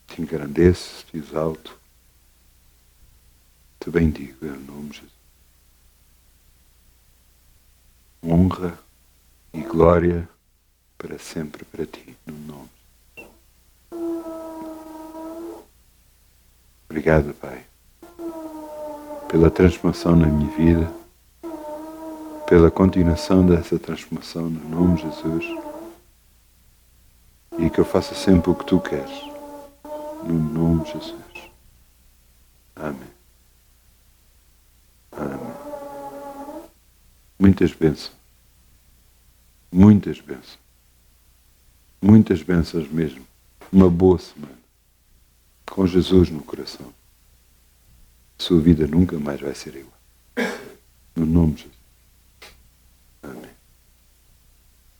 Speaker 1: Te engrandeço, te exalto. Te bendigo, em nome de Jesus. Honra e glória para sempre para Ti, no nome de Jesus. Obrigado, Pai, pela transformação na minha vida, pela continuação dessa transformação no nome de Jesus, e que eu faça sempre o que Tu queres, no nome de Jesus. Amém. Amém. Muitas bênçãos. Muitas bênçãos. Muitas bênçãos mesmo. Uma boa semana. Com Jesus no coração. a sua vida nunca mais vai ser igual. No nome de Jesus.